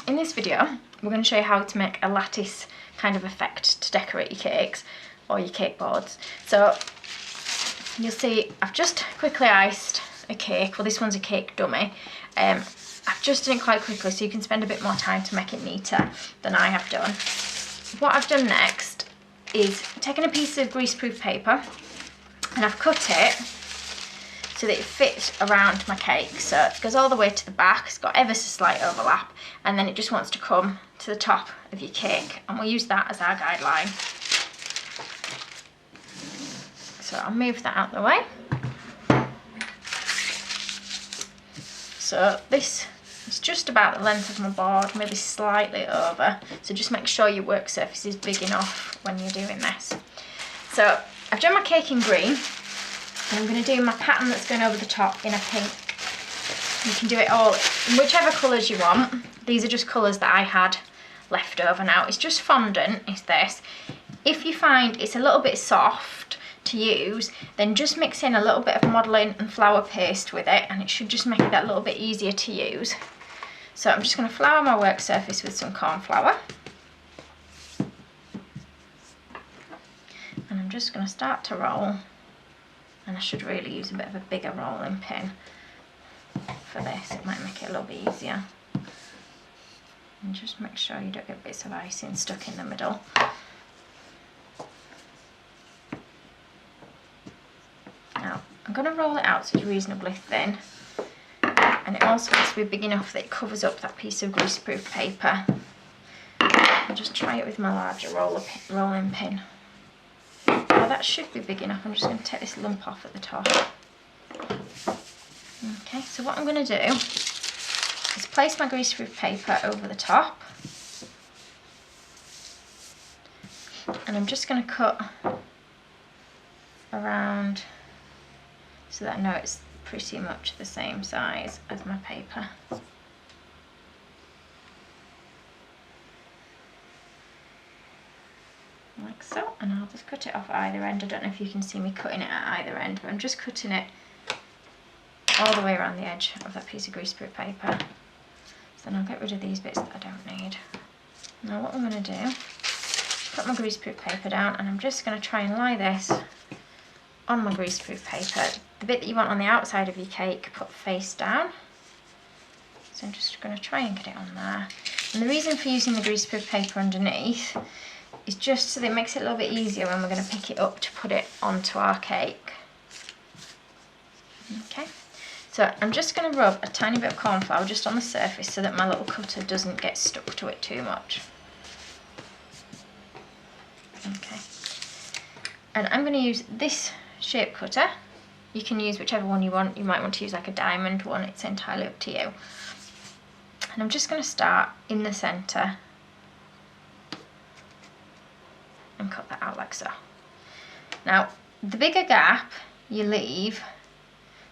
in this video, we're going to show you how to make a lattice kind of effect to decorate your cakes or your cake boards. So you'll see I've just quickly iced a cake. Well, this one's a cake dummy. I've just done it quite quickly so you can spend a bit more time to make it neater than I have done. What I've done next is taken a piece of greaseproof paper and I've cut it so that it fits around my cake. So it goes all the way to the back, it's got ever so slight overlap, and then it just wants to come to the top of your cake, and we'll use that as our guideline. So I'll move that out of the way. So this is just about the length of my board, maybe slightly over, so just make sure your work surface is big enough when you're doing this. So I've done my cake in green, and I'm going to do my pattern that's going over the top in a pink. You can do it all in whichever colours you want. These are just colours that I had left over now. It's just fondant, is this. If you find it's a little bit soft to use, then just mix in a little bit of modelling and flour paste with it, and it should just make it that little bit easier to use. So I'm just going to flour my work surface with some cornflour. And I'm just going to start to roll. And I should really use a bit of a bigger rolling pin for this. It might make it a little bit easier. And just make sure you don't get bits of icing stuck in the middle. Now, I'm going to roll it out so it's reasonably thin. And it also has to be big enough that it covers up that piece of greaseproof paper. I'll just try it with my larger rolling pin. That should be big enough. I'm just going to take this lump off at the top. Okay, so what I'm going to do is place my greaseproof paper over the top, and I'm just going to cut around so that I know it's pretty much the same size as my paper. Like so, and I'll just cut it off either end. I don't know if you can see me cutting it at either end, but I'm just cutting it all the way around the edge of that piece of greaseproof paper. So then I'll get rid of these bits that I don't need. Now what I'm going to do, put my greaseproof paper down, and I'm just going to try and lie this on my greaseproof paper. The bit that you want on the outside of your cake, put face down. So I'm just going to try and get it on there. And the reason for using the greaseproof paper underneath is just so that it makes it a little bit easier when we're going to pick it up to put it onto our cake. Okay, so I'm just going to rub a tiny bit of cornflour just on the surface so that my little cutter doesn't get stuck to it too much. Okay, and I'm going to use this shape cutter. You can use whichever one you want. You might want to use like a diamond one, it's entirely up to you. And I'm just going to start in the centre and cut that out like so. Now, the bigger gap you leave,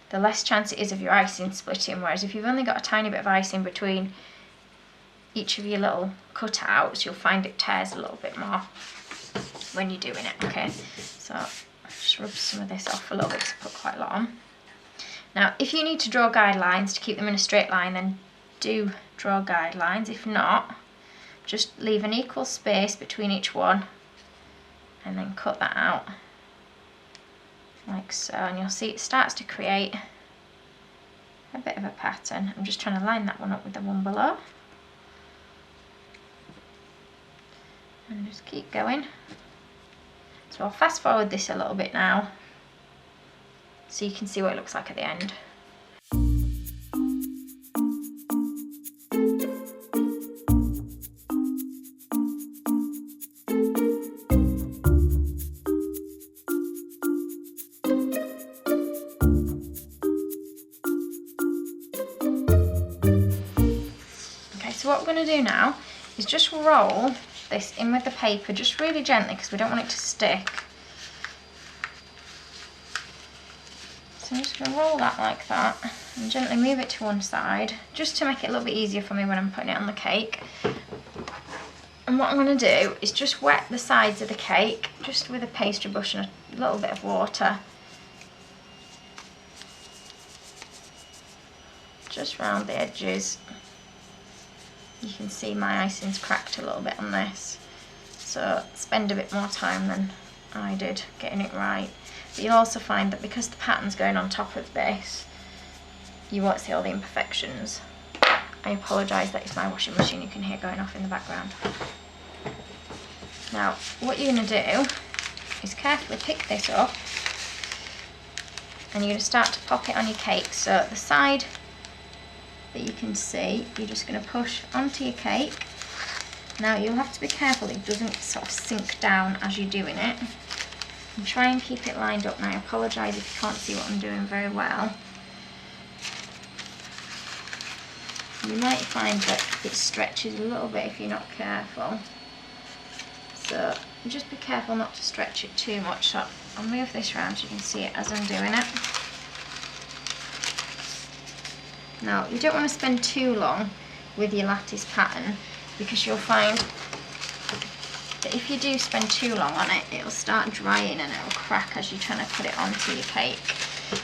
the less chance it is of your icing splitting, whereas if you've only got a tiny bit of icing between each of your little cutouts, you'll find it tears a little bit more when you're doing it, okay? So I'll just rub some of this off a little bit to put quite a lot on. Now, if you need to draw guidelines to keep them in a straight line, then do draw guidelines. If not, just leave an equal space between each one and then cut that out like so, and you'll see it starts to create a bit of a pattern. I'm just trying to line that one up with the one below, and just keep going. So I'll fast forward this a little bit now so you can see what it looks like at the end. So what we're going to do now is just roll this in with the paper, just really gently because we don't want it to stick. So I'm just going to roll that like that and gently move it to one side just to make it a little bit easier for me when I'm putting it on the cake. And what I'm going to do is just wet the sides of the cake just with a pastry brush and a little bit of water. Just round the edges. you can see my icing's cracked a little bit on this. So spend a bit more time than I did getting it right. But you'll also find that because the pattern's going on top of this, you won't see all the imperfections. I apologise, that is my washing machine you can hear going off in the background. Now, what you're going to do is carefully pick this up, and you're going to start to pop it on your cake. So the side that you can see, you're just going to push onto your cake. Now you'll have to be careful it doesn't sort of sink down as you're doing it. And try and keep it lined up. Now I apologise if you can't see what I'm doing very well. You might find that it stretches a little bit if you're not careful. So just be careful not to stretch it too much. So I'll move this around so you can see it as I'm doing it. Now you don't want to spend too long with your lattice pattern, because you'll find that if you do spend too long on it, it'll start drying and it'll crack as you're trying to put it onto your cake.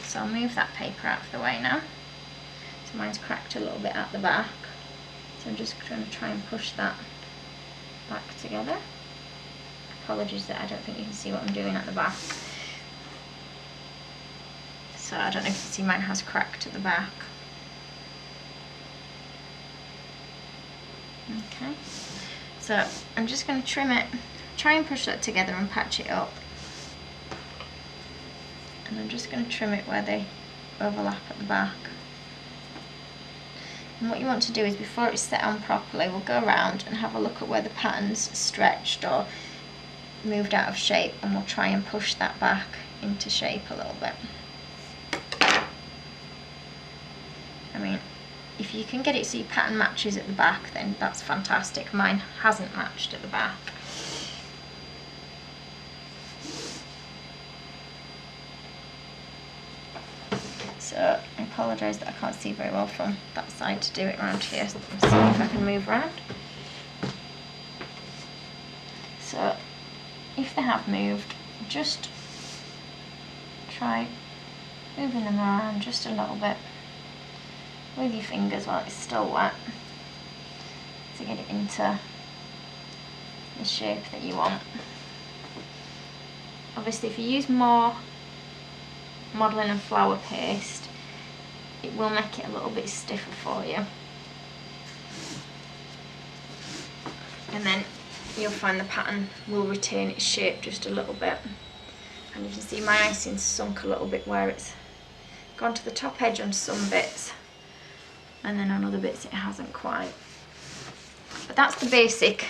So I'll move that paper out of the way now. So mine's cracked a little bit at the back. So I'm just going to try and push that back together. Apologies that I don't think you can see what I'm doing at the back. So I don't know if you can see, mine has cracked at the back. Okay, so I'm just going to trim it, try and push that together and patch it up. And I'm just going to trim it where they overlap at the back. And what you want to do is, before it's set on properly, we'll go around and have a look at where the pattern's stretched or moved out of shape, and we'll try and push that back into shape a little bit. I mean, if you can get it so your pattern matches at the back, then that's fantastic. Mine hasn't matched at the back. So I apologise that I can't see very well from that side to do it around here. So let's see if I can move around. So if they have moved, just try moving them around just a little bit with your fingers while it's still wet to get it into the shape that you want. Obviously if you use more modelling and flour paste, it will make it a little bit stiffer for you, and then you'll find the pattern will retain its shape just a little bit. And you can see my icing's sunk a little bit where it's gone to the top edge on some bits, and then on other bits it hasn't quite. But that's the basic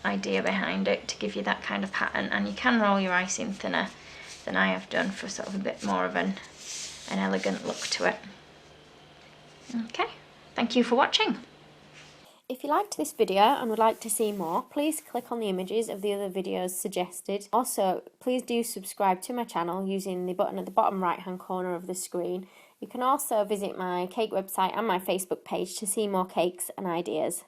idea behind it, to give you that kind of pattern. And you can roll your icing thinner than I have done for sort of a bit more of an elegant look to it. Okay, thank you for watching. If you liked this video and would like to see more, please click on the images of the other videos suggested. Also, please do subscribe to my channel using the button at the bottom right hand corner of the screen. You can also visit my cake website and my Facebook page to see more cakes and ideas.